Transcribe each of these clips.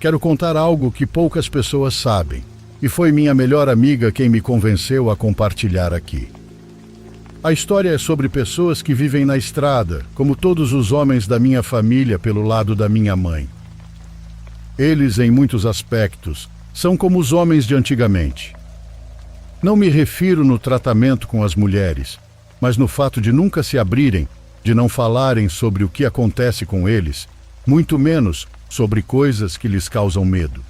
quero contar algo que poucas pessoas sabem, e foi minha melhor amiga quem me convenceu a compartilhar aqui. A história é sobre pessoas que vivem na estrada, como todos os homens da minha família pelo lado da minha mãe. Eles, em muitos aspectos, são como os homens de antigamente. Não me refiro no tratamento com as mulheres, mas no fato de nunca se abrirem, de não falarem sobre o que acontece com eles, muito menos sobre coisas que lhes causam medo.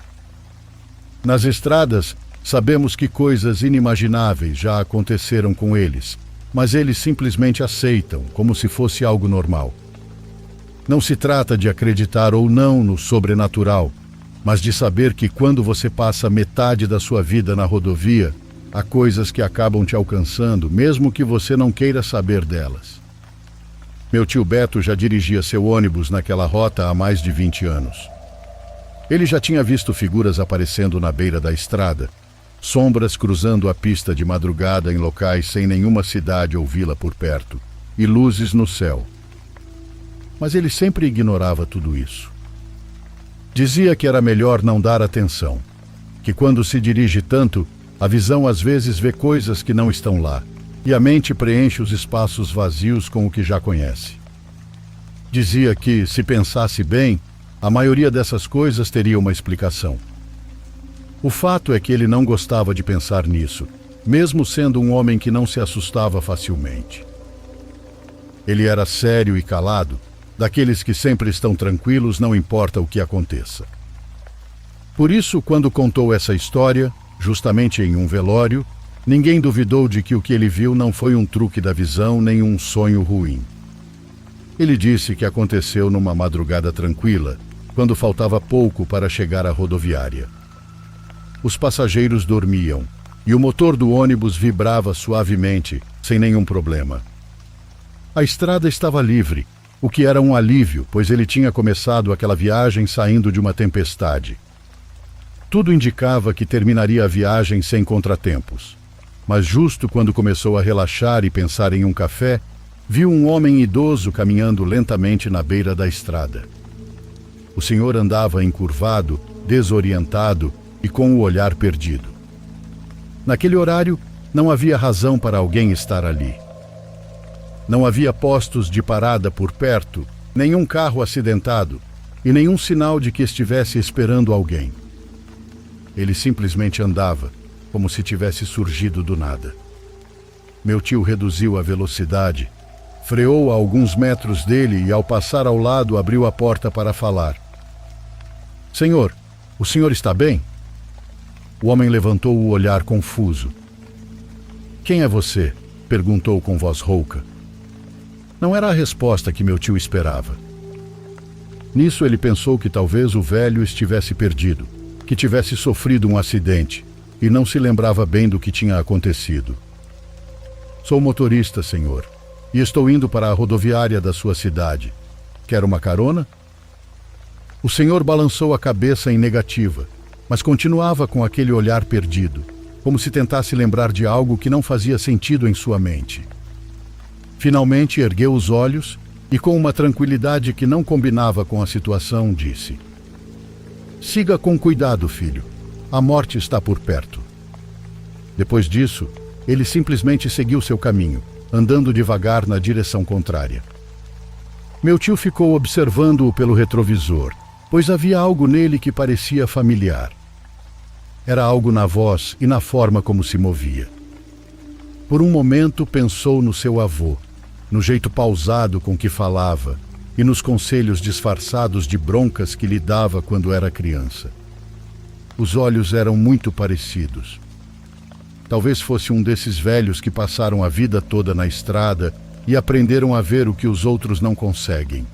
Nas estradas, sabemos que coisas inimagináveis já aconteceram com eles, mas eles simplesmente aceitam, como se fosse algo normal. Não se trata de acreditar ou não no sobrenatural, mas de saber que quando você passa metade da sua vida na rodovia, há coisas que acabam te alcançando, mesmo que você não queira saber delas. Meu tio Beto já dirigia seu ônibus naquela rota há mais de 20 anos. Ele já tinha visto figuras aparecendo na beira da estrada, sombras cruzando a pista de madrugada em locais sem nenhuma cidade ou vila por perto, e luzes no céu. Mas ele sempre ignorava tudo isso. Dizia que era melhor não dar atenção, que quando se dirige tanto, a visão às vezes vê coisas que não estão lá, e a mente preenche os espaços vazios com o que já conhece. Dizia que, se pensasse bem, a maioria dessas coisas teria uma explicação. O fato é que ele não gostava de pensar nisso, mesmo sendo um homem que não se assustava facilmente. Ele era sério e calado, daqueles que sempre estão tranquilos, não importa o que aconteça. Por isso, quando contou essa história, justamente em um velório, ninguém duvidou de que o que ele viu não foi um truque da visão nem um sonho ruim. Ele disse que aconteceu numa madrugada tranquila, quando faltava pouco para chegar à rodoviária. Os passageiros dormiam, e o motor do ônibus vibrava suavemente, sem nenhum problema. A estrada estava livre, o que era um alívio, pois ele tinha começado aquela viagem saindo de uma tempestade. Tudo indicava que terminaria a viagem sem contratempos. Mas justo quando começou a relaxar e pensar em um café, viu um homem idoso caminhando lentamente na beira da estrada. O senhor andava encurvado, desorientado e com o olhar perdido. Naquele horário, não havia razão para alguém estar ali. Não havia postos de parada por perto, nenhum carro acidentado e nenhum sinal de que estivesse esperando alguém. Ele simplesmente andava, como se tivesse surgido do nada. Meu tio reduziu a velocidade, freou a alguns metros dele e, ao passar ao lado, abriu a porta para falar. Senhor, o senhor está bem? O homem levantou o olhar confuso. Quem é você? Perguntou com voz rouca. Não era a resposta que meu tio esperava. Nisso ele pensou que talvez o velho estivesse perdido, que tivesse sofrido um acidente e não se lembrava bem do que tinha acontecido. Sou motorista, senhor, e estou indo para a rodoviária da sua cidade. Quer uma carona? O senhor balançou a cabeça em negativa, mas continuava com aquele olhar perdido, como se tentasse lembrar de algo que não fazia sentido em sua mente. Finalmente ergueu os olhos e, com uma tranquilidade que não combinava com a situação, disse: Siga com cuidado, filho. A morte está por perto. Depois disso, ele simplesmente seguiu seu caminho, andando devagar na direção contrária. Meu tio ficou observando-o pelo retrovisor, pois havia algo nele que parecia familiar. Era algo na voz e na forma como se movia. Por um momento pensou no seu avô, no jeito pausado com que falava e nos conselhos disfarçados de broncas que lhe dava quando era criança. Os olhos eram muito parecidos. Talvez fosse um desses velhos que passaram a vida toda na estrada e aprenderam a ver o que os outros não conseguem.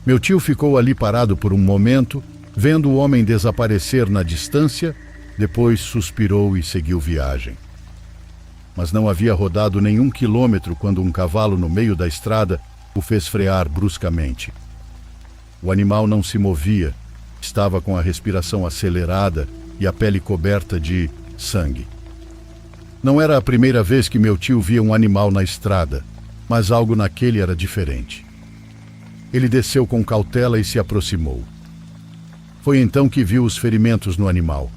Meu tio ficou ali parado por um momento, vendo o homem desaparecer na distância, depois suspirou e seguiu viagem. Mas não havia rodado nenhum quilômetro quando um cavalo no meio da estrada o fez frear bruscamente. O animal não se movia, estava com a respiração acelerada e a pele coberta de sangue. Não era a primeira vez que meu tio via um animal na estrada, mas algo naquele era diferente. Ele desceu com cautela e se aproximou. Foi então que viu os ferimentos no animal.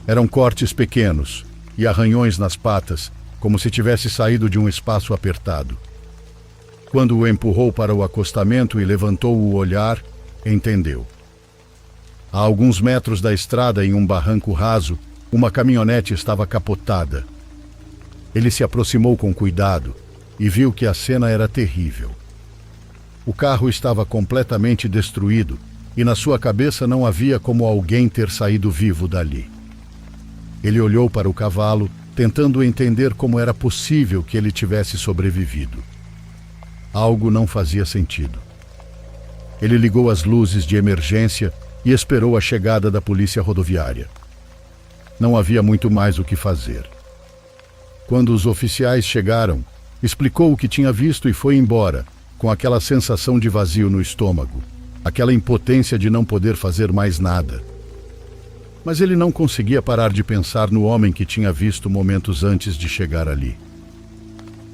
Eram cortes pequenos e arranhões nas patas, como se tivesse saído de um espaço apertado. Quando o empurrou para o acostamento e levantou o olhar, entendeu. A alguns metros da estrada, em um barranco raso, uma caminhonete estava capotada. Ele se aproximou com cuidado e viu que a cena era terrível. O carro estava completamente destruído e na sua cabeça não havia como alguém ter saído vivo dali. Ele olhou para o cavalo, tentando entender como era possível que ele tivesse sobrevivido. Algo não fazia sentido. Ele ligou as luzes de emergência e esperou a chegada da polícia rodoviária. Não havia muito mais o que fazer. Quando os oficiais chegaram, explicou o que tinha visto e foi embora, com aquela sensação de vazio no estômago, aquela impotência de não poder fazer mais nada. Mas ele não conseguia parar de pensar no homem que tinha visto momentos antes de chegar ali.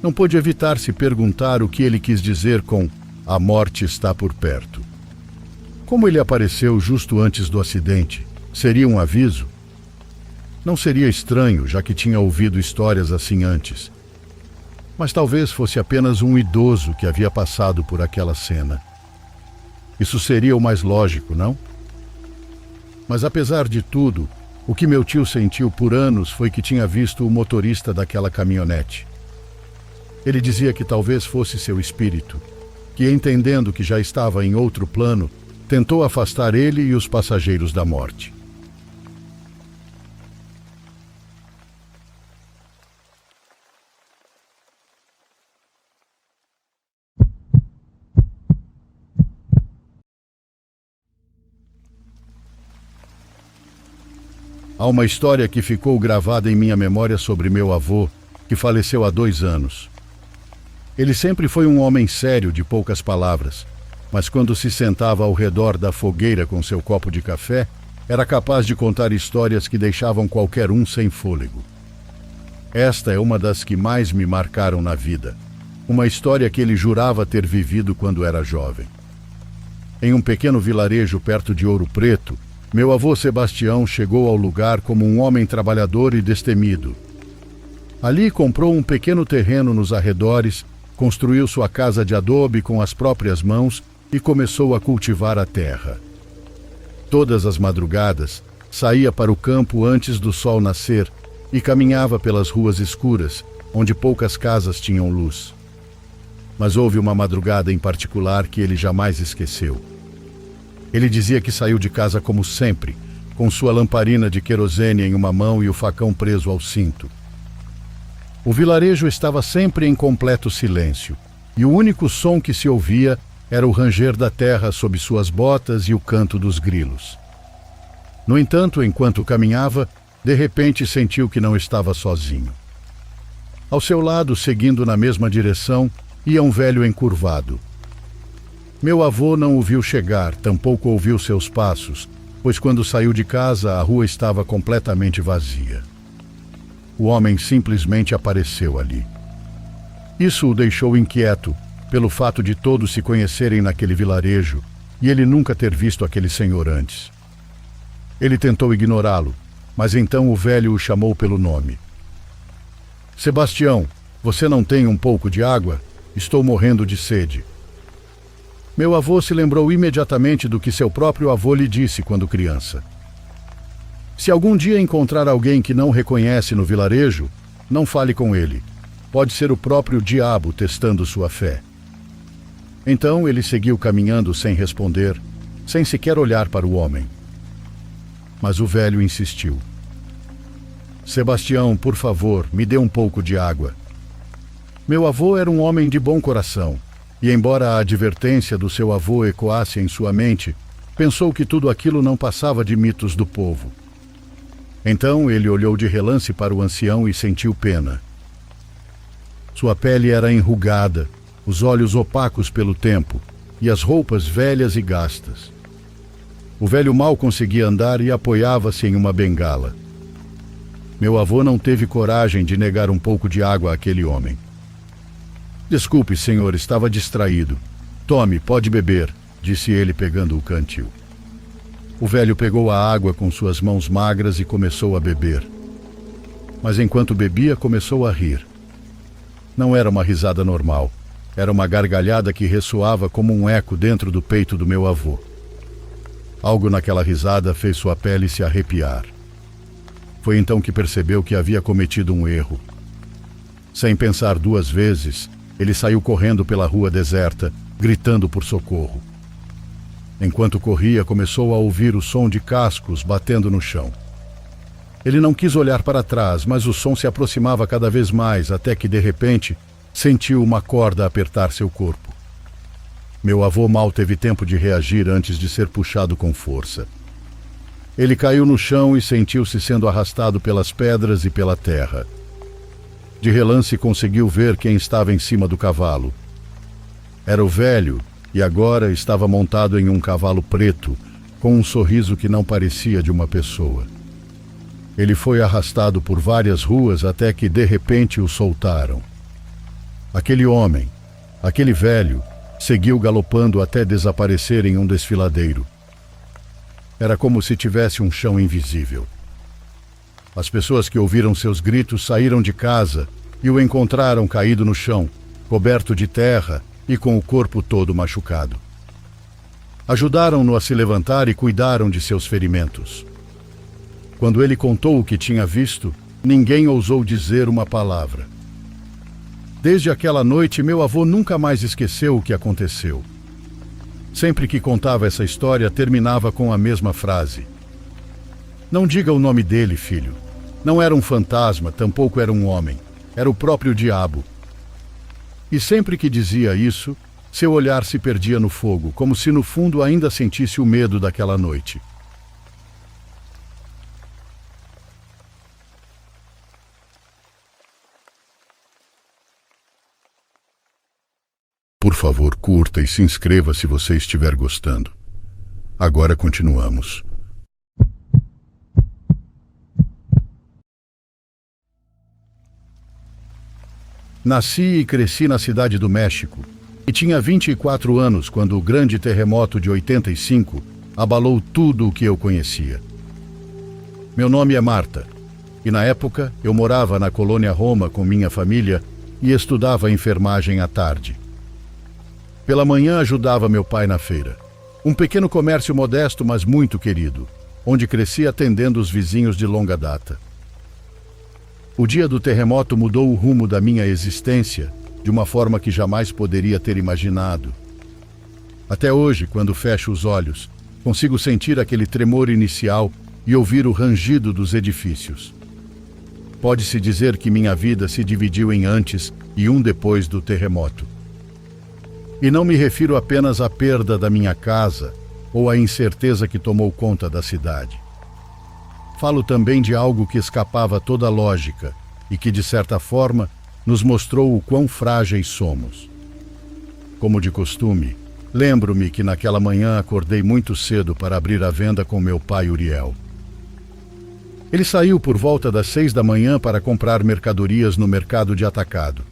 Não pôde evitar se perguntar o que ele quis dizer com "a morte está por perto". Como ele apareceu justo antes do acidente? Seria um aviso? Não seria estranho, já que tinha ouvido histórias assim antes. Mas talvez fosse apenas um idoso que havia passado por aquela cena. Isso seria o mais lógico, não? Mas apesar de tudo, o que meu tio sentiu por anos foi que tinha visto o motorista daquela caminhonete. Ele dizia que talvez fosse seu espírito, que entendendo que já estava em outro plano, tentou afastar ele e os passageiros da morte. Há uma história que ficou gravada em minha memória sobre meu avô, que faleceu há 2 anos. Ele sempre foi um homem sério, de poucas palavras, mas quando se sentava ao redor da fogueira com seu copo de café, era capaz de contar histórias que deixavam qualquer um sem fôlego. Esta é uma das que mais me marcaram na vida, uma história que ele jurava ter vivido quando era jovem. Em um pequeno vilarejo perto de Ouro Preto, meu avô Sebastião chegou ao lugar como um homem trabalhador e destemido. Ali comprou um pequeno terreno nos arredores, construiu sua casa de adobe com as próprias mãos e começou a cultivar a terra. Todas as madrugadas, saía para o campo antes do sol nascer e caminhava pelas ruas escuras, onde poucas casas tinham luz. Mas houve uma madrugada em particular que ele jamais esqueceu. Ele dizia que saiu de casa como sempre, com sua lamparina de querosene em uma mão e o facão preso ao cinto. O vilarejo estava sempre em completo silêncio, e o único som que se ouvia era o ranger da terra sob suas botas e o canto dos grilos. No entanto, enquanto caminhava, de repente sentiu que não estava sozinho. Ao seu lado, seguindo na mesma direção, ia um velho encurvado. Meu avô não o viu chegar, tampouco ouviu seus passos, pois quando saiu de casa a rua estava completamente vazia. O homem simplesmente apareceu ali. Isso o deixou inquieto, pelo fato de todos se conhecerem naquele vilarejo e ele nunca ter visto aquele senhor antes. Ele tentou ignorá-lo, mas então o velho o chamou pelo nome. "Sebastião, você não tem um pouco de água? Estou morrendo de sede." Meu avô se lembrou imediatamente do que seu próprio avô lhe disse quando criança. Se algum dia encontrar alguém que não reconhece no vilarejo, não fale com ele. Pode ser o próprio diabo testando sua fé. Então ele seguiu caminhando sem responder, sem sequer olhar para o homem. Mas o velho insistiu. "Sebastião, por favor, me dê um pouco de água." Meu avô era um homem de bom coração, e embora a advertência do seu avô ecoasse em sua mente, pensou que tudo aquilo não passava de mitos do povo. Então ele olhou de relance para o ancião e sentiu pena. Sua pele era enrugada, os olhos opacos pelo tempo, e as roupas velhas e gastas. O velho mal conseguia andar e apoiava-se em uma bengala. Meu avô não teve coragem de negar um pouco de água àquele homem. "Desculpe, senhor, estava distraído. Tome, pode beber", disse ele pegando o cantil. O velho pegou a água com suas mãos magras e começou a beber. Mas enquanto bebia, começou a rir. Não era uma risada normal. Era uma gargalhada que ressoava como um eco dentro do peito do meu avô. Algo naquela risada fez sua pele se arrepiar. Foi então que percebeu que havia cometido um erro. Sem pensar duas vezes, ele saiu correndo pela rua deserta, gritando por socorro. Enquanto corria, começou a ouvir o som de cascos batendo no chão. Ele não quis olhar para trás, mas o som se aproximava cada vez mais, até que, de repente, sentiu uma corda apertar seu corpo. Meu avô mal teve tempo de reagir antes de ser puxado com força. Ele caiu no chão e sentiu-se sendo arrastado pelas pedras e pela terra. De relance conseguiu ver quem estava em cima do cavalo. Era o velho, e agora estava montado em um cavalo preto, com um sorriso que não parecia de uma pessoa. Ele foi arrastado por várias ruas até que de repente o soltaram. Aquele homem, aquele velho, seguiu galopando até desaparecer em um desfiladeiro. Era como se tivesse um chão invisível. As pessoas que ouviram seus gritos saíram de casa e o encontraram caído no chão, coberto de terra e com o corpo todo machucado. Ajudaram-no a se levantar e cuidaram de seus ferimentos. Quando ele contou o que tinha visto, ninguém ousou dizer uma palavra. Desde aquela noite, meu avô nunca mais esqueceu o que aconteceu. Sempre que contava essa história, terminava com a mesma frase: "Não diga o nome dele, filho. Não era um fantasma, tampouco era um homem. Era o próprio diabo." E sempre que dizia isso, seu olhar se perdia no fogo, como se no fundo ainda sentisse o medo daquela noite. Por favor, curta e se inscreva se você estiver gostando. Agora continuamos. Nasci e cresci na cidade do México e tinha 24 anos quando o grande terremoto de 85 abalou tudo o que eu conhecia. Meu nome é Marta e na época eu morava na colônia Roma com minha família e estudava enfermagem à tarde. Pela manhã ajudava meu pai na feira, um pequeno comércio modesto, mas muito querido, onde cresci atendendo os vizinhos de longa data. O dia do terremoto mudou o rumo da minha existência de uma forma que jamais poderia ter imaginado. Até hoje, quando fecho os olhos, consigo sentir aquele tremor inicial e ouvir o rangido dos edifícios. Pode-se dizer que minha vida se dividiu em antes e um depois do terremoto. E não me refiro apenas à perda da minha casa ou à incerteza que tomou conta da cidade. Falo também de algo que escapava a toda lógica e que, de certa forma, nos mostrou o quão frágeis somos. Como de costume, lembro-me que naquela manhã acordei muito cedo para abrir a venda com meu pai Uriel. Ele saiu por volta das 6 da manhã para comprar mercadorias no mercado de atacado.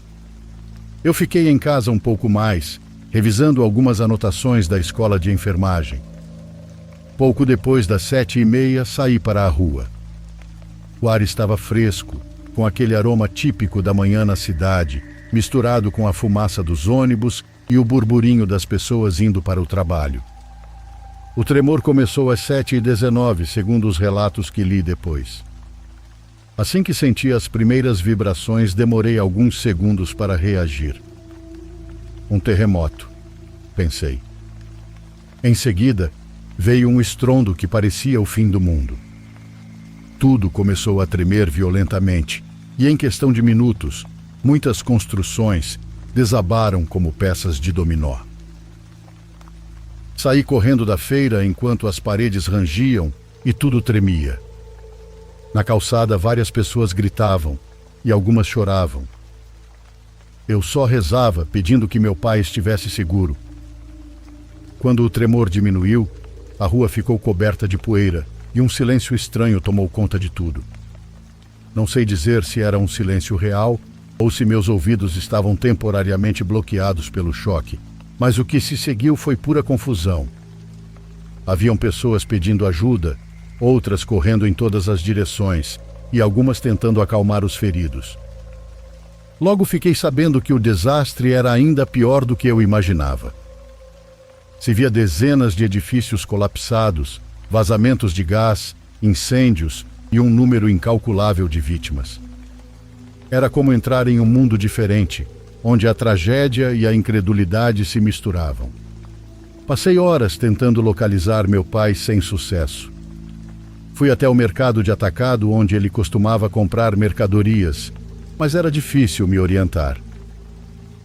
Eu fiquei em casa um pouco mais, revisando algumas anotações da escola de enfermagem. Pouco depois das 7h30, saí para a rua. O ar estava fresco, com aquele aroma típico da manhã na cidade, misturado com a fumaça dos ônibus e o burburinho das pessoas indo para o trabalho. O tremor começou às 7h19, segundo os relatos que li depois. Assim que senti as primeiras vibrações, demorei alguns segundos para reagir. Um terremoto, pensei. Em seguida, veio um estrondo que parecia o fim do mundo. Tudo começou a tremer violentamente e, em questão de minutos, muitas construções desabaram como peças de dominó. Saí correndo da feira enquanto as paredes rangiam e tudo tremia. Na calçada, várias pessoas gritavam e algumas choravam. Eu só rezava, pedindo que meu pai estivesse seguro. Quando o tremor diminuiu, a rua ficou coberta de poeira e um silêncio estranho tomou conta de tudo. Não sei dizer se era um silêncio real ou se meus ouvidos estavam temporariamente bloqueados pelo choque, mas o que se seguiu foi pura confusão. Haviam pessoas pedindo ajuda, outras correndo em todas as direções e algumas tentando acalmar os feridos. Logo fiquei sabendo que o desastre era ainda pior do que eu imaginava. Se via dezenas de edifícios colapsados, vazamentos de gás, incêndios e um número incalculável de vítimas. Era como entrar em um mundo diferente, onde a tragédia e a incredulidade se misturavam. Passei horas tentando localizar meu pai sem sucesso. Fui até o mercado de atacado onde ele costumava comprar mercadorias, mas era difícil me orientar.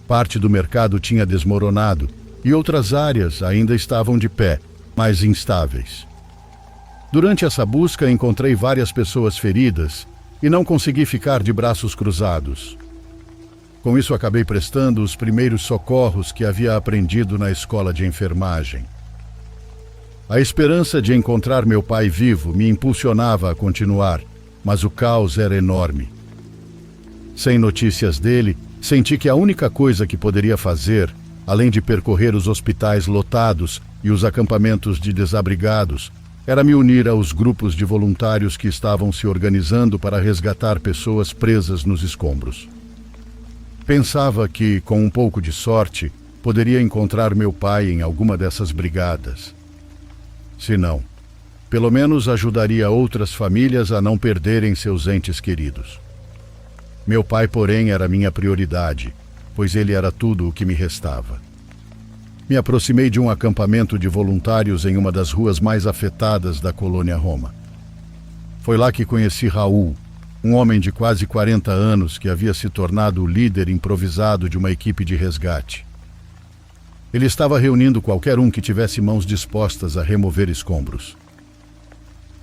Parte do mercado tinha desmoronado e outras áreas ainda estavam de pé, mas instáveis. Durante essa busca encontrei várias pessoas feridas e não consegui ficar de braços cruzados. Com isso acabei prestando os primeiros socorros que havia aprendido na escola de enfermagem. A esperança de encontrar meu pai vivo me impulsionava a continuar, mas o caos era enorme. Sem notícias dele, senti que a única coisa que poderia fazer, além de percorrer os hospitais lotados e os acampamentos de desabrigados, era me unir aos grupos de voluntários que estavam se organizando para resgatar pessoas presas nos escombros. Pensava que, com um pouco de sorte, poderia encontrar meu pai em alguma dessas brigadas. Se não, pelo menos ajudaria outras famílias a não perderem seus entes queridos. Meu pai, porém, era minha prioridade, pois ele era tudo o que me restava. Me aproximei de um acampamento de voluntários em uma das ruas mais afetadas da colônia Roma. Foi lá que conheci Raul, um homem de quase 40 anos que havia se tornado o líder improvisado de uma equipe de resgate. Ele estava reunindo qualquer um que tivesse mãos dispostas a remover escombros.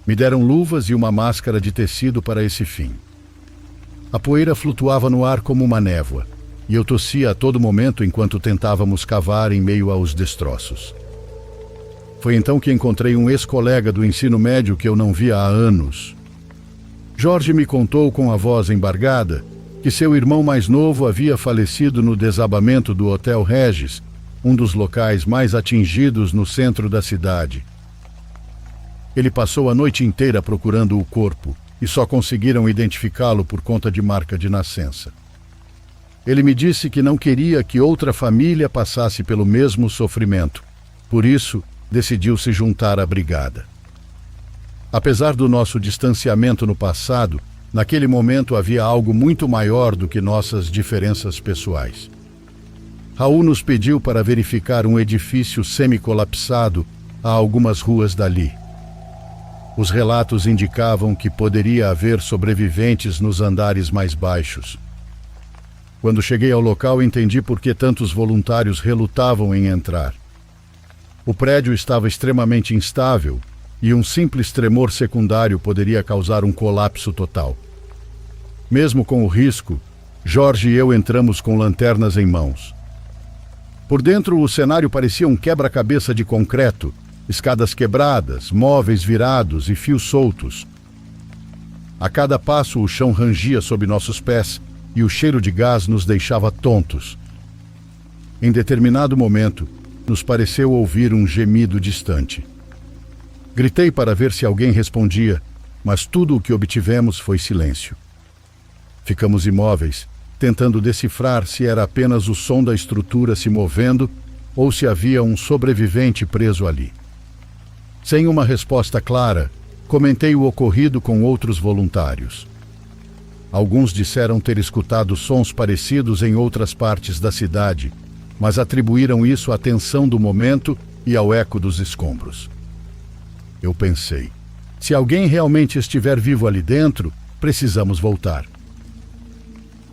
Me deram luvas e uma máscara de tecido para esse fim. A poeira flutuava no ar como uma névoa, e eu tossia a todo momento enquanto tentávamos cavar em meio aos destroços. Foi então que encontrei um ex-colega do ensino médio que eu não via há anos. Jorge me contou com a voz embargada que seu irmão mais novo havia falecido no desabamento do Hotel Regis, um dos locais mais atingidos no centro da cidade. Ele passou a noite inteira procurando o corpo e só conseguiram identificá-lo por conta de marca de nascença. Ele me disse que não queria que outra família passasse pelo mesmo sofrimento, por isso decidiu se juntar à brigada. Apesar do nosso distanciamento no passado, naquele momento havia algo muito maior do que nossas diferenças pessoais. Raul nos pediu para verificar um edifício semi-colapsado a algumas ruas dali. Os relatos indicavam que poderia haver sobreviventes nos andares mais baixos. Quando cheguei ao local, entendi por que tantos voluntários relutavam em entrar. O prédio estava extremamente instável e um simples tremor secundário poderia causar um colapso total. Mesmo com o risco, Jorge e eu entramos com lanternas em mãos. Por dentro, o cenário parecia um quebra-cabeça de concreto, escadas quebradas, móveis virados e fios soltos. A cada passo, o chão rangia sob nossos pés e o cheiro de gás nos deixava tontos. Em determinado momento, nos pareceu ouvir um gemido distante. Gritei para ver se alguém respondia, mas tudo o que obtivemos foi silêncio. Ficamos imóveis, tentando decifrar se era apenas o som da estrutura se movendo ou se havia um sobrevivente preso ali. Sem uma resposta clara, comentei o ocorrido com outros voluntários. Alguns disseram ter escutado sons parecidos em outras partes da cidade, mas atribuíram isso à tensão do momento e ao eco dos escombros. Eu pensei, se alguém realmente estiver vivo ali dentro, precisamos voltar.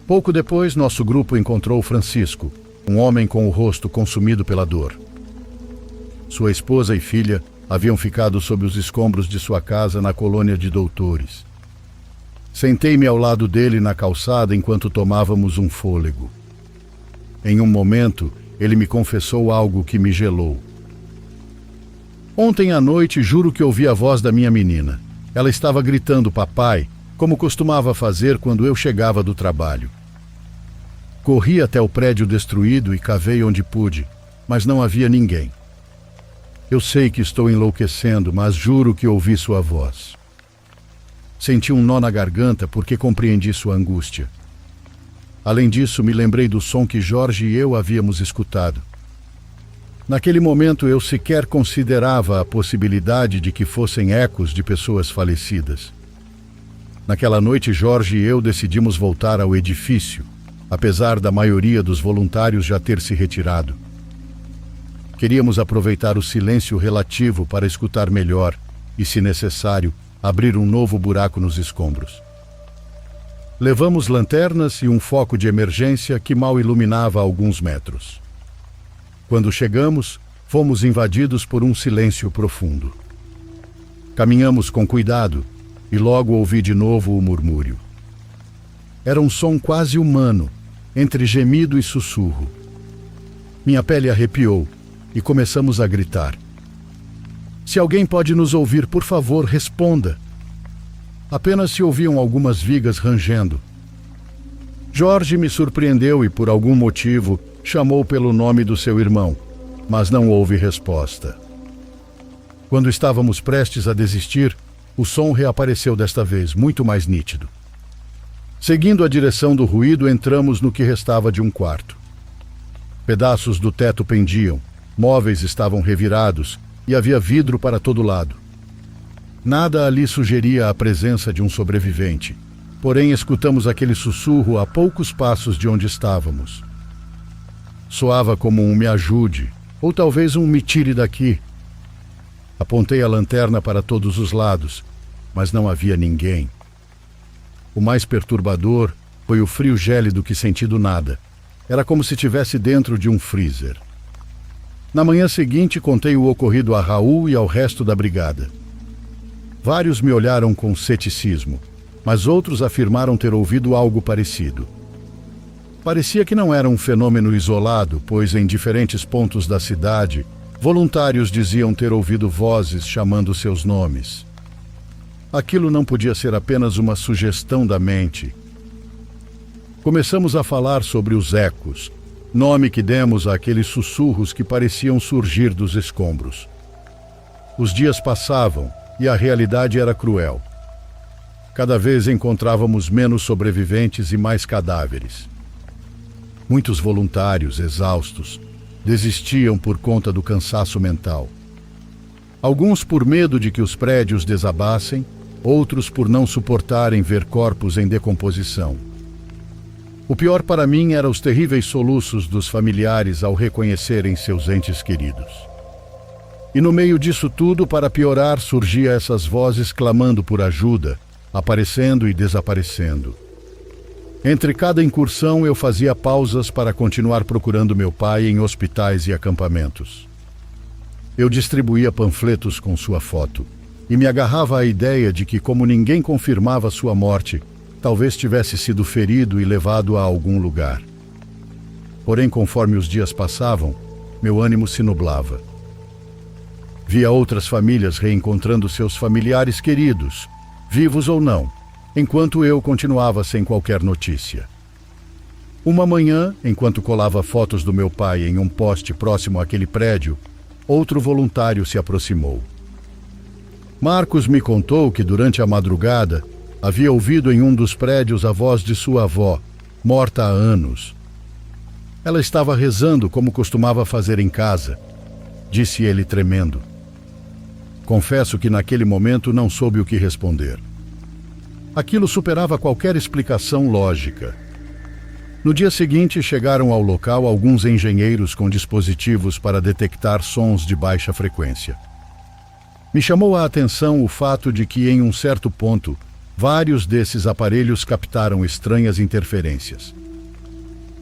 Pouco depois, nosso grupo encontrou Francisco, um homem com o rosto consumido pela dor. Sua esposa e filha haviam ficado sob os escombros de sua casa na colônia de doutores. Sentei-me ao lado dele na calçada enquanto tomávamos um fôlego. Em um momento, ele me confessou algo que me gelou. Ontem à noite, juro que ouvi a voz da minha menina. Ela estava gritando papai, como costumava fazer quando eu chegava do trabalho. Corri até o prédio destruído e cavei onde pude, mas não havia ninguém. Eu sei que estou enlouquecendo, mas juro que ouvi sua voz. Senti um nó na garganta porque compreendi sua angústia. Além disso, me lembrei do som que Jorge e eu havíamos escutado. Naquele momento, eu sequer considerava a possibilidade de que fossem ecos de pessoas falecidas. Naquela noite, Jorge e eu decidimos voltar ao edifício, apesar da maioria dos voluntários já ter se retirado. Queríamos aproveitar o silêncio relativo para escutar melhor e, se necessário, abrir um novo buraco nos escombros. Levamos lanternas e um foco de emergência que mal iluminava a alguns metros. Quando chegamos, fomos invadidos por um silêncio profundo. Caminhamos com cuidado e logo ouvi de novo o murmúrio. Era um som quase humano, entre gemido e sussurro. Minha pele arrepiou e começamos a gritar. Se alguém pode nos ouvir, por favor, responda. Apenas se ouviam algumas vigas rangendo. Jorge me surpreendeu e, por algum motivo, chamou pelo nome do seu irmão, mas não houve resposta. Quando estávamos prestes a desistir, o som reapareceu desta vez, muito mais nítido. Seguindo a direção do ruído, entramos no que restava de um quarto. Pedaços do teto pendiam, móveis estavam revirados e havia vidro para todo lado. Nada ali sugeria a presença de um sobrevivente, porém escutamos aquele sussurro a poucos passos de onde estávamos. Soava como um "me ajude", ou talvez um "me tire daqui". Apontei a lanterna para todos os lados, mas não havia ninguém. O mais perturbador foi o frio gélido que senti do nada. Era como se estivesse dentro de um freezer. Na manhã seguinte, contei o ocorrido a Raul e ao resto da brigada. Vários me olharam com ceticismo, mas outros afirmaram ter ouvido algo parecido. Parecia que não era um fenômeno isolado, pois em diferentes pontos da cidade, voluntários diziam ter ouvido vozes chamando seus nomes. Aquilo não podia ser apenas uma sugestão da mente. Começamos a falar sobre os ecos, nome que demos àqueles sussurros que pareciam surgir dos escombros. Os dias passavam e a realidade era cruel. Cada vez encontrávamos menos sobreviventes e mais cadáveres. Muitos voluntários, exaustos, desistiam por conta do cansaço mental. Alguns por medo de que os prédios desabassem, outros por não suportarem ver corpos em decomposição. O pior para mim eram os terríveis soluços dos familiares ao reconhecerem seus entes queridos. E no meio disso tudo, para piorar, surgiam essas vozes clamando por ajuda, aparecendo e desaparecendo. Entre cada incursão eu fazia pausas para continuar procurando meu pai em hospitais e acampamentos. Eu distribuía panfletos com sua foto e me agarrava à ideia de que, como ninguém confirmava sua morte, talvez tivesse sido ferido e levado a algum lugar. Porém, conforme os dias passavam, meu ânimo se nublava. Via outras famílias reencontrando seus familiares queridos, vivos ou não, enquanto eu continuava sem qualquer notícia. Uma manhã, enquanto colava fotos do meu pai em um poste próximo àquele prédio, outro voluntário se aproximou. Marcos me contou que durante a madrugada havia ouvido em um dos prédios a voz de sua avó, morta há anos. Ela estava rezando como costumava fazer em casa, disse ele tremendo. Confesso que naquele momento não soube o que responder. Aquilo superava qualquer explicação lógica. No dia seguinte, chegaram ao local alguns engenheiros com dispositivos para detectar sons de baixa frequência. Me chamou a atenção o fato de que, em um certo ponto, vários desses aparelhos captaram estranhas interferências.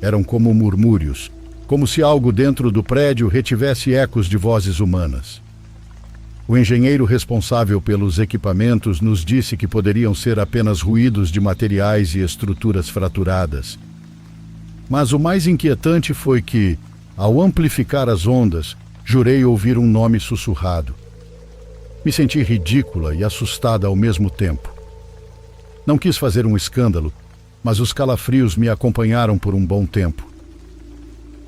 Eram como murmúrios, como se algo dentro do prédio retivesse ecos de vozes humanas. O engenheiro responsável pelos equipamentos nos disse que poderiam ser apenas ruídos de materiais e estruturas fraturadas. Mas o mais inquietante foi que, ao amplificar as ondas, jurei ouvir um nome sussurrado. Me senti ridícula e assustada ao mesmo tempo. Não quis fazer um escândalo, mas os calafrios me acompanharam por um bom tempo.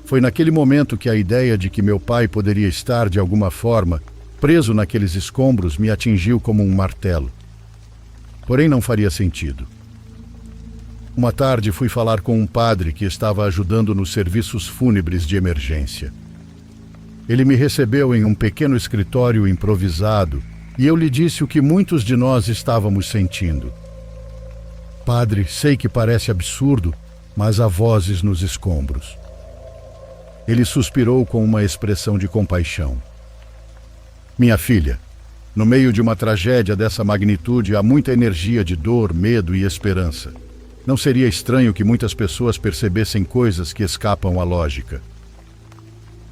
Foi naquele momento que a ideia de que meu pai poderia estar, de alguma forma, preso naqueles escombros, me atingiu como um martelo. Porém, não faria sentido. Uma tarde fui falar com um padre que estava ajudando nos serviços fúnebres de emergência. Ele me recebeu em um pequeno escritório improvisado e eu lhe disse o que muitos de nós estávamos sentindo. Padre, sei que parece absurdo, mas há vozes nos escombros. Ele suspirou com uma expressão de compaixão. Minha filha, no meio de uma tragédia dessa magnitude há muita energia de dor, medo e esperança. Não seria estranho que muitas pessoas percebessem coisas que escapam à lógica.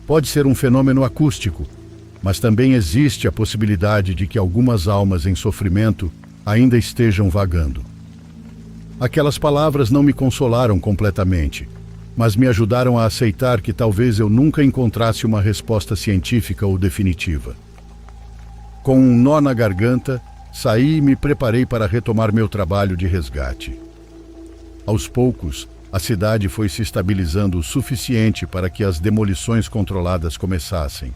Pode ser um fenômeno acústico, mas também existe a possibilidade de que algumas almas em sofrimento ainda estejam vagando. Aquelas palavras não me consolaram completamente, mas me ajudaram a aceitar que talvez eu nunca encontrasse uma resposta científica ou definitiva. Com um nó na garganta, saí e me preparei para retomar meu trabalho de resgate. Aos poucos, a cidade foi se estabilizando o suficiente para que as demolições controladas começassem.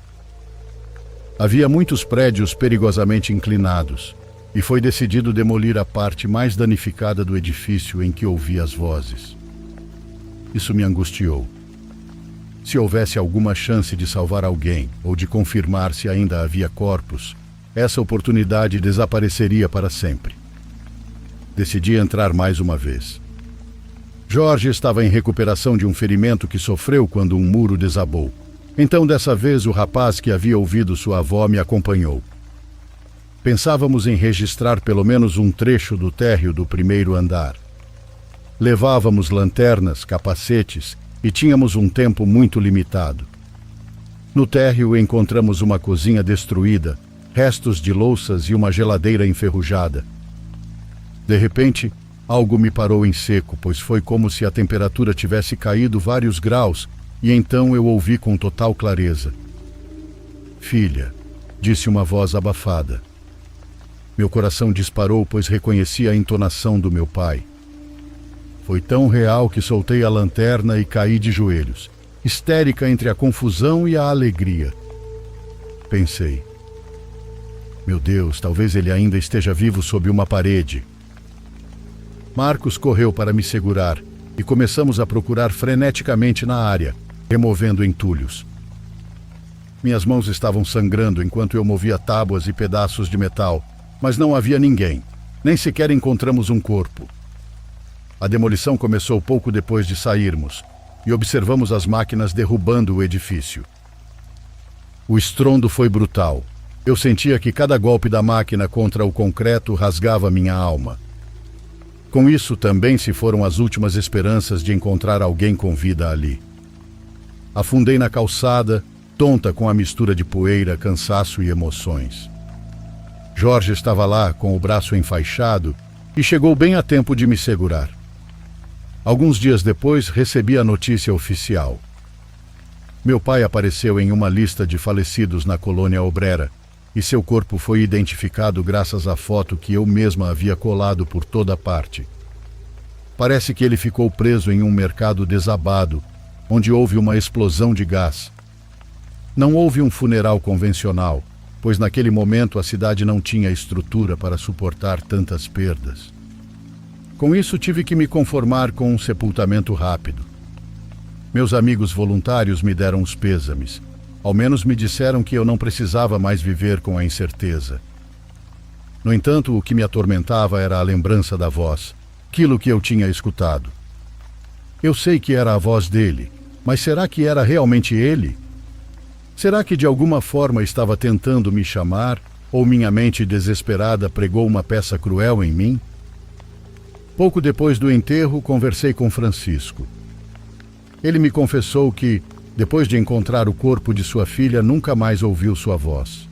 Havia muitos prédios perigosamente inclinados, e foi decidido demolir a parte mais danificada do edifício em que ouvi as vozes. Isso me angustiou. Se houvesse alguma chance de salvar alguém ou de confirmar se ainda havia corpos, essa oportunidade desapareceria para sempre. Decidi entrar mais uma vez. Jorge estava em recuperação de um ferimento que sofreu quando um muro desabou. Então, dessa vez, o rapaz que havia ouvido sua avó me acompanhou. Pensávamos em registrar pelo menos um trecho do térreo do primeiro andar. Levávamos lanternas, capacetes e tínhamos um tempo muito limitado. No térreo encontramos uma cozinha destruída, restos de louças e uma geladeira enferrujada. De repente, algo me parou em seco, pois foi como se a temperatura tivesse caído vários graus, e então eu ouvi com total clareza. Filha, disse uma voz abafada. Meu coração disparou, pois reconheci a entonação do meu pai. Foi tão real que soltei a lanterna e caí de joelhos, histérica entre a confusão e a alegria. Pensei, meu Deus, talvez ele ainda esteja vivo sob uma parede. Marcos correu para me segurar e começamos a procurar freneticamente na área, removendo entulhos. Minhas mãos estavam sangrando enquanto eu movia tábuas e pedaços de metal, mas não havia ninguém, nem sequer encontramos um corpo. A demolição começou pouco depois de sairmos e observamos as máquinas derrubando o edifício. O estrondo foi brutal. Eu sentia que cada golpe da máquina contra o concreto rasgava minha alma. Com isso também se foram as últimas esperanças de encontrar alguém com vida ali. Afundei na calçada, tonta com a mistura de poeira, cansaço e emoções. Jorge estava lá com o braço enfaixado e chegou bem a tempo de me segurar. Alguns dias depois recebi a notícia oficial. Meu pai apareceu em uma lista de falecidos na colônia obreira e seu corpo foi identificado graças à foto que eu mesma havia colado por toda parte. Parece que ele ficou preso em um mercado desabado, onde houve uma explosão de gás. Não houve um funeral convencional, pois naquele momento a cidade não tinha estrutura para suportar tantas perdas. Com isso tive que me conformar com um sepultamento rápido. Meus amigos voluntários me deram os pêsames. Ao menos me disseram que eu não precisava mais viver com a incerteza. No entanto, o que me atormentava era a lembrança da voz, aquilo que eu tinha escutado. Eu sei que era a voz dele, mas será que era realmente ele? Será que de alguma forma estava tentando me chamar, ou minha mente desesperada pregou uma peça cruel em mim? Pouco depois do enterro, conversei com Francisco. Ele me confessou que, depois de encontrar o corpo de sua filha, nunca mais ouviu sua voz.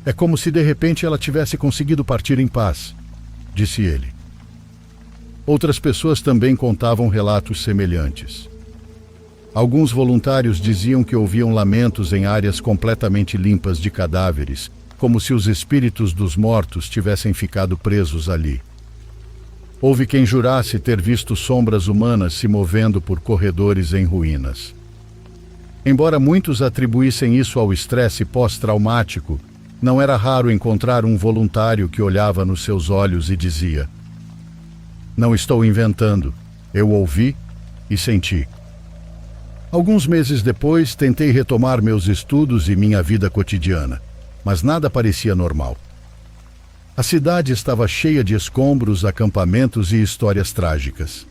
É como se de repente ela tivesse conseguido partir em paz, disse ele. Outras pessoas também contavam relatos semelhantes. Alguns voluntários diziam que ouviam lamentos em áreas completamente limpas de cadáveres, como se os espíritos dos mortos tivessem ficado presos ali. Houve quem jurasse ter visto sombras humanas se movendo por corredores em ruínas. Embora muitos atribuíssem isso ao estresse pós-traumático, não era raro encontrar um voluntário que olhava nos seus olhos e dizia: "Não estou inventando, eu ouvi e senti." Alguns meses depois, tentei retomar meus estudos e minha vida cotidiana, mas nada parecia normal. A cidade estava cheia de escombros, acampamentos e histórias trágicas.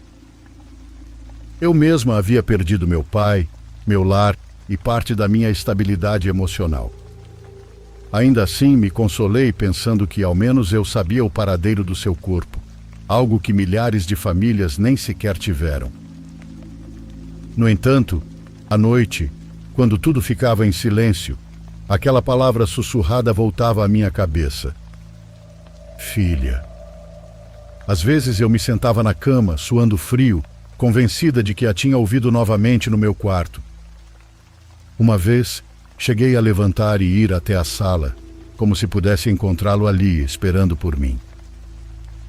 Eu mesma havia perdido meu pai, meu lar e parte da minha estabilidade emocional. Ainda assim, me consolei pensando que ao menos eu sabia o paradeiro do seu corpo, algo que milhares de famílias nem sequer tiveram. No entanto, à noite, quando tudo ficava em silêncio, aquela palavra sussurrada voltava à minha cabeça: "Filha." Às vezes eu me sentava na cama, suando frio, convencida de que a tinha ouvido novamente no meu quarto. Uma vez, cheguei a levantar e ir até a sala, como se pudesse encontrá-lo ali, esperando por mim.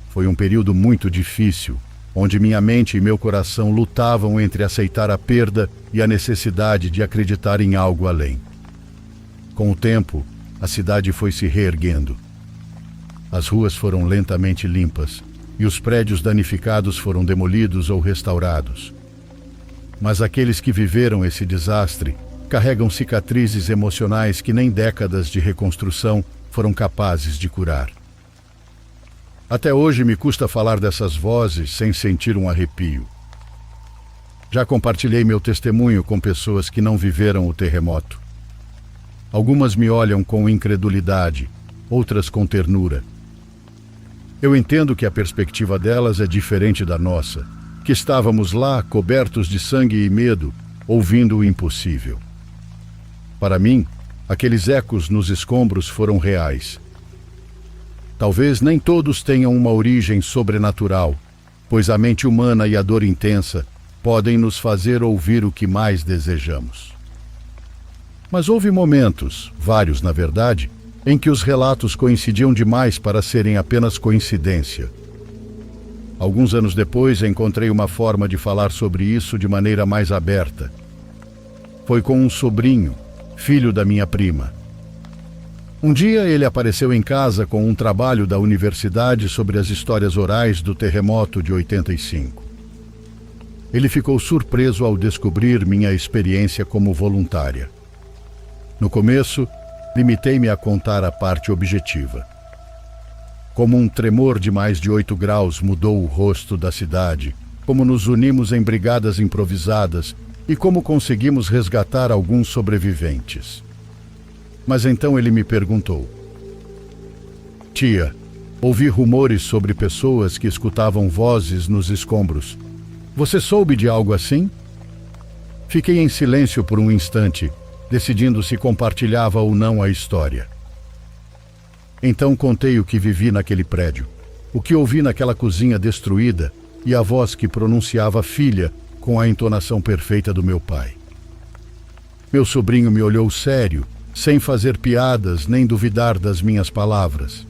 Foi um período muito difícil, onde minha mente e meu coração lutavam entre aceitar a perda e a necessidade de acreditar em algo além. Com o tempo, a cidade foi se reerguendo. As ruas foram lentamente limpas e os prédios danificados foram demolidos ou restaurados. Mas aqueles que viveram esse desastre carregam cicatrizes emocionais que nem décadas de reconstrução foram capazes de curar. Até hoje me custa falar dessas vozes sem sentir um arrepio. Já compartilhei meu testemunho com pessoas que não viveram o terremoto. Algumas me olham com incredulidade, outras com ternura. Eu entendo que a perspectiva delas é diferente da nossa, que estávamos lá, cobertos de sangue e medo, ouvindo o impossível. Para mim, aqueles ecos nos escombros foram reais. Talvez nem todos tenham uma origem sobrenatural, pois a mente humana e a dor intensa podem nos fazer ouvir o que mais desejamos. Mas houve momentos, vários na verdade, em que os relatos coincidiam demais para serem apenas coincidência. Alguns anos depois, encontrei uma forma de falar sobre isso de maneira mais aberta. Foi com um sobrinho, filho da minha prima. Um dia ele apareceu em casa com um trabalho da universidade sobre as histórias orais do terremoto de 85. Ele ficou surpreso ao descobrir minha experiência como voluntária. No começo, limitei-me a contar a parte objetiva. Como um tremor de mais de 8 graus mudou o rosto da cidade, como nos unimos em brigadas improvisadas e como conseguimos resgatar alguns sobreviventes. Mas então ele me perguntou: "Tia, ouvi rumores sobre pessoas que escutavam vozes nos escombros. Você soube de algo assim?" Fiquei em silêncio por um instante, decidindo se compartilhava ou não a história. Então contei o que vivi naquele prédio, o que ouvi naquela cozinha destruída e a voz que pronunciava filha com a entonação perfeita do meu pai. Meu sobrinho me olhou sério, sem fazer piadas nem duvidar das minhas palavras.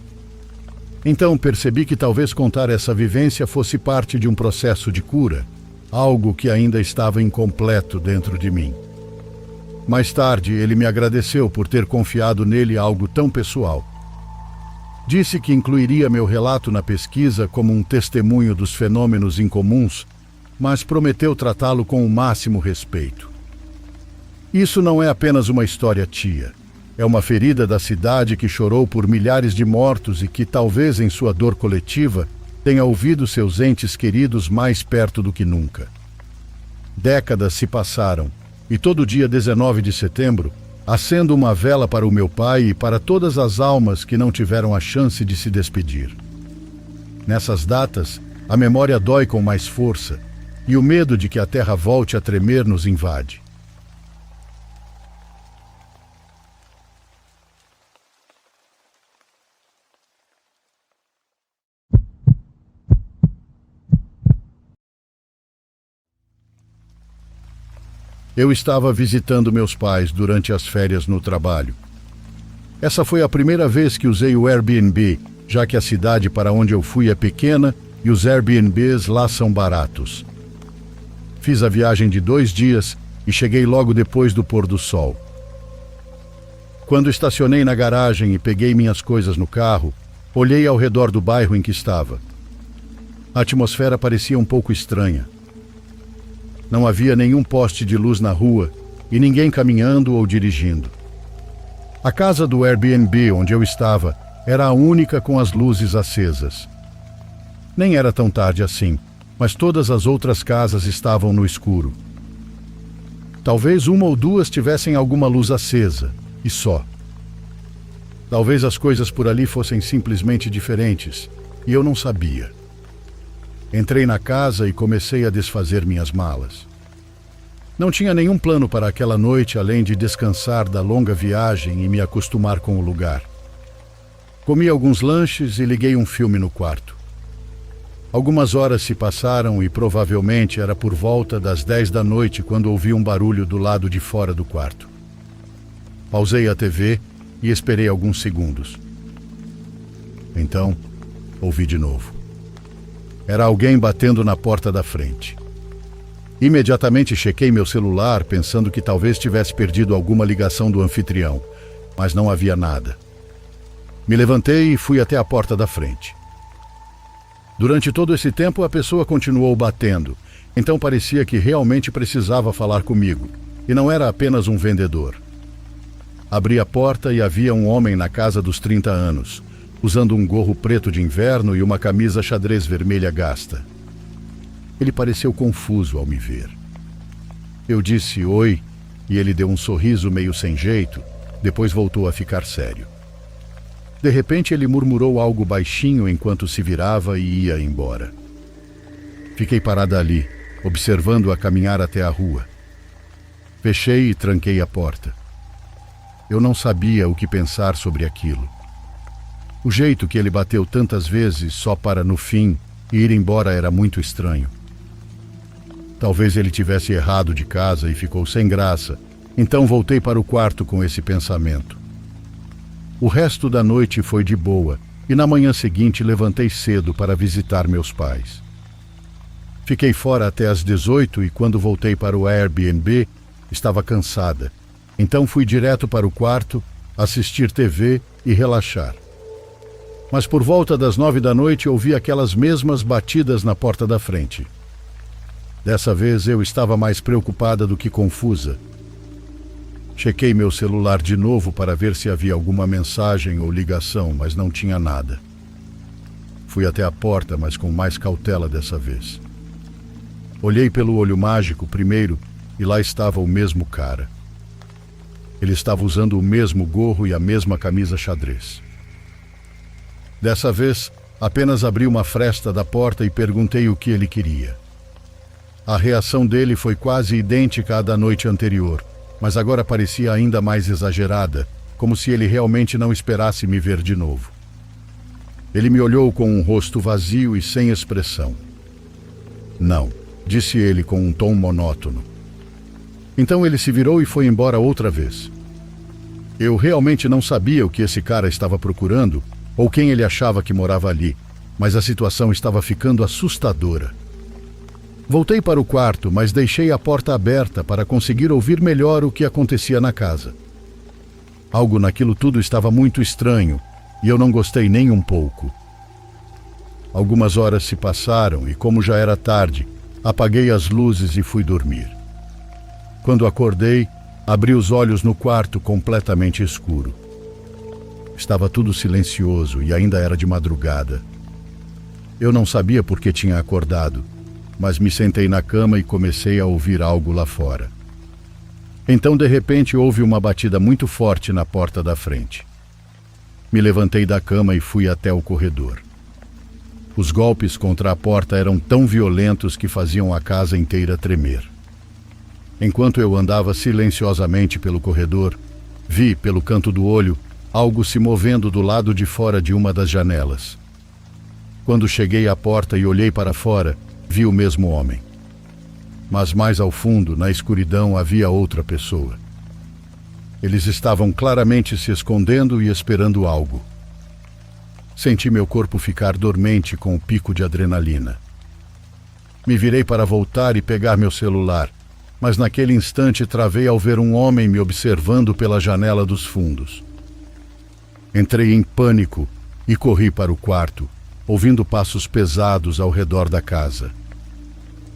Então percebi que talvez contar essa vivência fosse parte de um processo de cura, algo que ainda estava incompleto dentro de mim. Mais tarde, ele me agradeceu por ter confiado nele algo tão pessoal. Disse que incluiria meu relato na pesquisa como um testemunho dos fenômenos incomuns, mas prometeu tratá-lo com o máximo respeito. Isso não é apenas uma história tia. É uma ferida da cidade que chorou por milhares de mortos e que, talvez em sua dor coletiva, tenha ouvido seus entes queridos mais perto do que nunca. Décadas se passaram, e todo dia 19 de setembro, acendo uma vela para o meu pai e para todas as almas que não tiveram a chance de se despedir. Nessas datas, a memória dói com mais força, e o medo de que a terra volte a tremer nos invade. Eu estava visitando meus pais durante as férias no trabalho. Essa foi a primeira vez que usei o Airbnb, já que a cidade para onde eu fui é pequena e os Airbnbs lá são baratos. Fiz a viagem de 2 dias e cheguei logo depois do pôr do sol. Quando estacionei na garagem e peguei minhas coisas no carro, olhei ao redor do bairro em que estava. A atmosfera parecia um pouco estranha. Não havia nenhum poste de luz na rua e ninguém caminhando ou dirigindo. A casa do Airbnb onde eu estava era a única com as luzes acesas. Nem era tão tarde assim, mas todas as outras casas estavam no escuro. Talvez uma ou duas tivessem alguma luz acesa, e só. Talvez as coisas por ali fossem simplesmente diferentes, e eu não sabia. Entrei na casa e comecei a desfazer minhas malas. Não tinha nenhum plano para aquela noite além de descansar da longa viagem e me acostumar com o lugar. Comi alguns lanches e liguei um filme no quarto. Algumas horas se passaram e provavelmente era por volta das 10 da noite quando ouvi um barulho do lado de fora do quarto. Pausei a TV e esperei alguns segundos. Então, ouvi de novo. Era alguém batendo na porta da frente. Imediatamente chequei meu celular, pensando que talvez tivesse perdido alguma ligação do anfitrião, mas não havia nada. Me levantei e fui até a porta da frente. Durante todo esse tempo, a pessoa continuou batendo, então parecia que realmente precisava falar comigo, e não era apenas um vendedor. Abri a porta e havia um homem na casa dos 30 anos, usando um gorro preto de inverno e uma camisa xadrez vermelha gasta. Ele pareceu confuso ao me ver. Eu disse oi, e ele deu um sorriso meio sem jeito, depois voltou a ficar sério. De repente ele murmurou algo baixinho enquanto se virava e ia embora. Fiquei parada ali, observando-a caminhar até a rua. Fechei e tranquei a porta. Eu não sabia o que pensar sobre aquilo. O jeito que ele bateu tantas vezes só para, no fim, ir embora era muito estranho. Talvez ele tivesse errado de casa e ficou sem graça, então voltei para o quarto com esse pensamento. O resto da noite foi de boa e na manhã seguinte levantei cedo para visitar meus pais. Fiquei fora até às 18 e quando voltei para o Airbnb, estava cansada. Então fui direto para o quarto, assistir TV e relaxar. Mas por volta das 9 da noite ouvi aquelas mesmas batidas na porta da frente. Dessa vez eu estava mais preocupada do que confusa. Chequei meu celular de novo para ver se havia alguma mensagem ou ligação, mas não tinha nada. Fui até a porta, mas com mais cautela dessa vez. Olhei pelo olho mágico primeiro e lá estava o mesmo cara. Ele estava usando o mesmo gorro e a mesma camisa xadrez. Dessa vez, apenas abri uma fresta da porta e perguntei o que ele queria. A reação dele foi quase idêntica à da noite anterior, mas agora parecia ainda mais exagerada, como se ele realmente não esperasse me ver de novo. Ele me olhou com um rosto vazio e sem expressão. Não, disse ele com um tom monótono. Então ele se virou e foi embora outra vez. Eu realmente não sabia o que esse cara estava procurando ou quem ele achava que morava ali, mas a situação estava ficando assustadora. Voltei para o quarto, mas deixei a porta aberta para conseguir ouvir melhor o que acontecia na casa. Algo naquilo tudo estava muito estranho e eu não gostei nem um pouco. Algumas horas se passaram e, como já era tarde, apaguei as luzes e fui dormir. Quando acordei, abri os olhos no quarto completamente escuro. Estava tudo silencioso e ainda era de madrugada. Eu não sabia por que tinha acordado, mas me sentei na cama e comecei a ouvir algo lá fora. Então, de repente, houve uma batida muito forte na porta da frente. Me levantei da cama e fui até o corredor. Os golpes contra a porta eram tão violentos que faziam a casa inteira tremer. Enquanto eu andava silenciosamente pelo corredor, vi, pelo canto do olho, algo se movendo do lado de fora de uma das janelas. Quando cheguei à porta e olhei para fora, vi o mesmo homem. Mas mais ao fundo, na escuridão, havia outra pessoa. Eles estavam claramente se escondendo e esperando algo. Senti meu corpo ficar dormente com o pico de adrenalina. Me virei para voltar e pegar meu celular, mas naquele instante travei ao ver um homem me observando pela janela dos fundos. Entrei em pânico e corri para o quarto, ouvindo passos pesados ao redor da casa.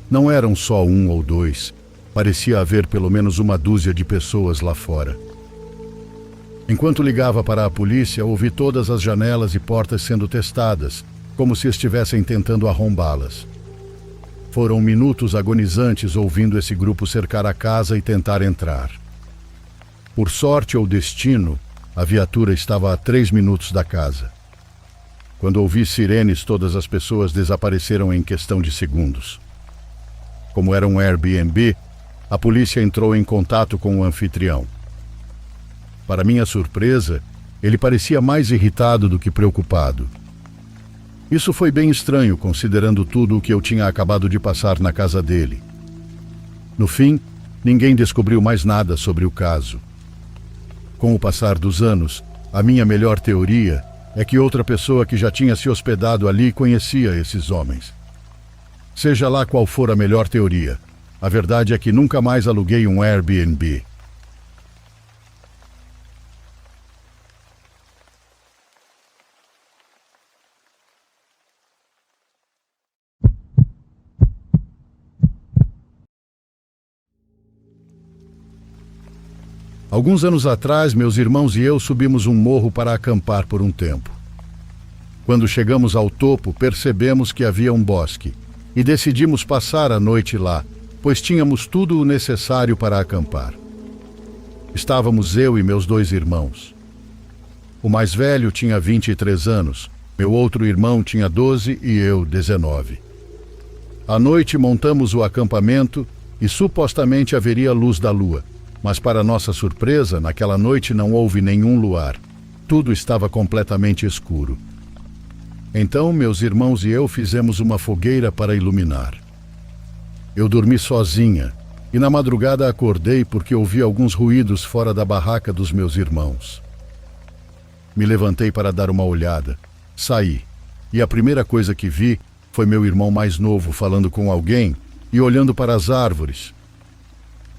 Não eram só um ou dois, parecia haver pelo menos uma dúzia de pessoas lá fora. Enquanto ligava para a polícia, ouvi todas as janelas e portas sendo testadas, como se estivessem tentando arrombá-las. Foram minutos agonizantes ouvindo esse grupo cercar a casa e tentar entrar. Por sorte ou destino, a viatura estava a 3 minutos da casa. Quando ouvi sirenes, todas as pessoas desapareceram em questão de segundos. Como era um Airbnb, a polícia entrou em contato com o anfitrião. Para minha surpresa, ele parecia mais irritado do que preocupado. Isso foi bem estranho, considerando tudo o que eu tinha acabado de passar na casa dele. No fim, ninguém descobriu mais nada sobre o caso. Com o passar dos anos, a minha melhor teoria é que outra pessoa que já tinha se hospedado ali conhecia esses homens. Seja lá qual for a melhor teoria, a verdade é que nunca mais aluguei um Airbnb. Alguns anos atrás, meus irmãos e eu subimos um morro para acampar por um tempo. Quando chegamos ao topo, percebemos que havia um bosque e decidimos passar a noite lá, pois tínhamos tudo o necessário para acampar. Estávamos eu e meus 2 irmãos. O mais velho tinha 23 anos, meu outro irmão tinha 12 e eu 19. À noite montamos o acampamento e supostamente haveria luz da lua. Mas para nossa surpresa, naquela noite não houve nenhum luar. Tudo estava completamente escuro. Então, meus irmãos e eu fizemos uma fogueira para iluminar. Eu dormi sozinha e na madrugada acordei porque ouvi alguns ruídos fora da barraca dos meus irmãos. Me levantei para dar uma olhada. Saí, e a primeira coisa que vi foi meu irmão mais novo falando com alguém e olhando para as árvores.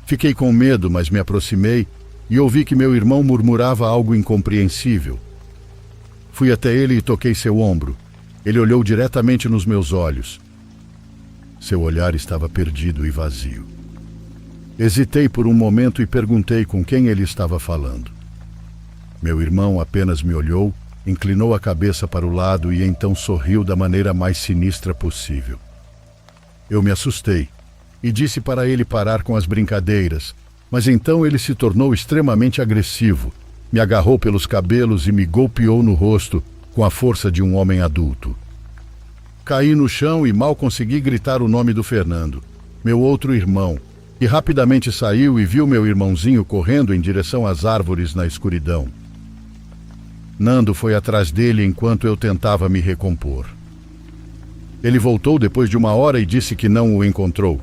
Fiquei com medo, mas me aproximei e ouvi que meu irmão murmurava algo incompreensível. Fui até ele e toquei seu ombro. Ele olhou diretamente nos meus olhos. Seu olhar estava perdido e vazio. Hesitei por um momento e perguntei com quem ele estava falando. Meu irmão apenas me olhou, inclinou a cabeça para o lado e então sorriu da maneira mais sinistra possível. Eu me assustei e disse para ele parar com as brincadeiras, mas então ele se tornou extremamente agressivo, me agarrou pelos cabelos e me golpeou no rosto com a força de um homem adulto. Caí no chão e mal consegui gritar o nome do Fernando, meu outro irmão, que rapidamente saiu e viu meu irmãozinho correndo em direção às árvores na escuridão. Nando foi atrás dele enquanto eu tentava me recompor. Ele voltou depois de 1 hora e disse que não o encontrou,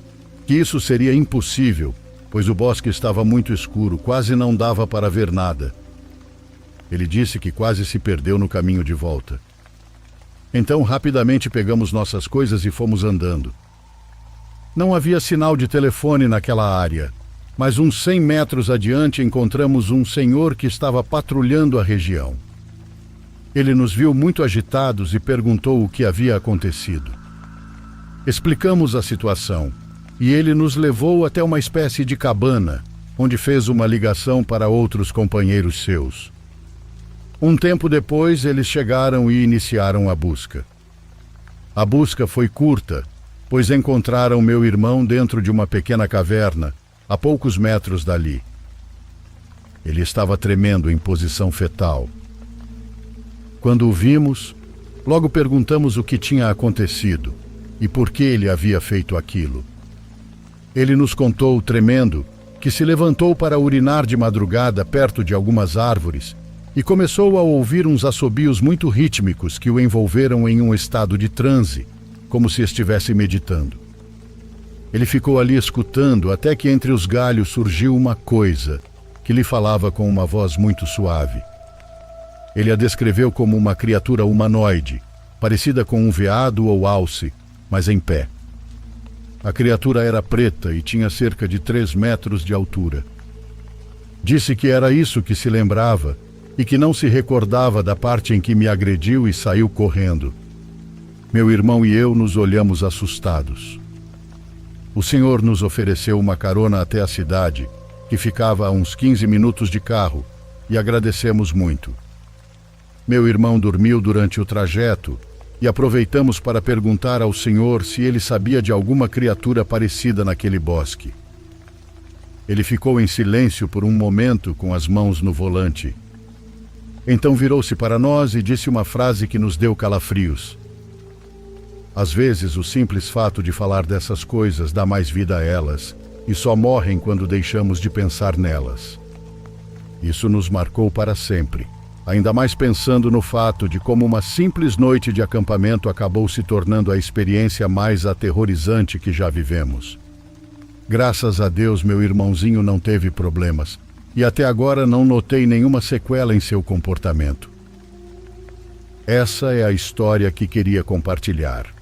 que isso seria impossível, pois o bosque estava muito escuro, quase não dava para ver nada. Ele disse que quase se perdeu no caminho de volta. Então, rapidamente pegamos nossas coisas e fomos andando. Não havia sinal de telefone naquela área, mas uns 100 metros adiante encontramos um senhor que estava patrulhando a região. Ele nos viu muito agitados e perguntou o que havia acontecido. Explicamos a situação. E ele nos levou até uma espécie de cabana, onde fez uma ligação para outros companheiros seus. Um tempo depois, eles chegaram e iniciaram a busca. A busca foi curta, pois encontraram meu irmão dentro de uma pequena caverna, a poucos metros dali. Ele estava tremendo em posição fetal. Quando o vimos, logo perguntamos o que tinha acontecido e por que ele havia feito aquilo. Ele nos contou, tremendo, que se levantou para urinar de madrugada perto de algumas árvores e começou a ouvir uns assobios muito rítmicos que o envolveram em um estado de transe, como se estivesse meditando. Ele ficou ali escutando até que entre os galhos surgiu uma coisa que lhe falava com uma voz muito suave. Ele a descreveu como uma criatura humanoide, parecida com um veado ou alce, mas em pé. A criatura era preta e tinha cerca de 3 metros de altura. Disse que era isso que se lembrava e que não se recordava da parte em que me agrediu e saiu correndo. Meu irmão e eu nos olhamos assustados. O senhor nos ofereceu uma carona até a cidade, que ficava a uns 15 minutos de carro, e agradecemos muito. Meu irmão dormiu durante o trajeto e aproveitamos para perguntar ao senhor se ele sabia de alguma criatura parecida naquele bosque. Ele ficou em silêncio por um momento com as mãos no volante. Então virou-se para nós e disse uma frase que nos deu calafrios. Às vezes, o simples fato de falar dessas coisas dá mais vida a elas, e só morrem quando deixamos de pensar nelas. Isso nos marcou para sempre, ainda mais pensando no fato de como uma simples noite de acampamento acabou se tornando a experiência mais aterrorizante que já vivemos. Graças a Deus, meu irmãozinho não teve problemas, e até agora não notei nenhuma sequela em seu comportamento. Essa é a história que queria compartilhar.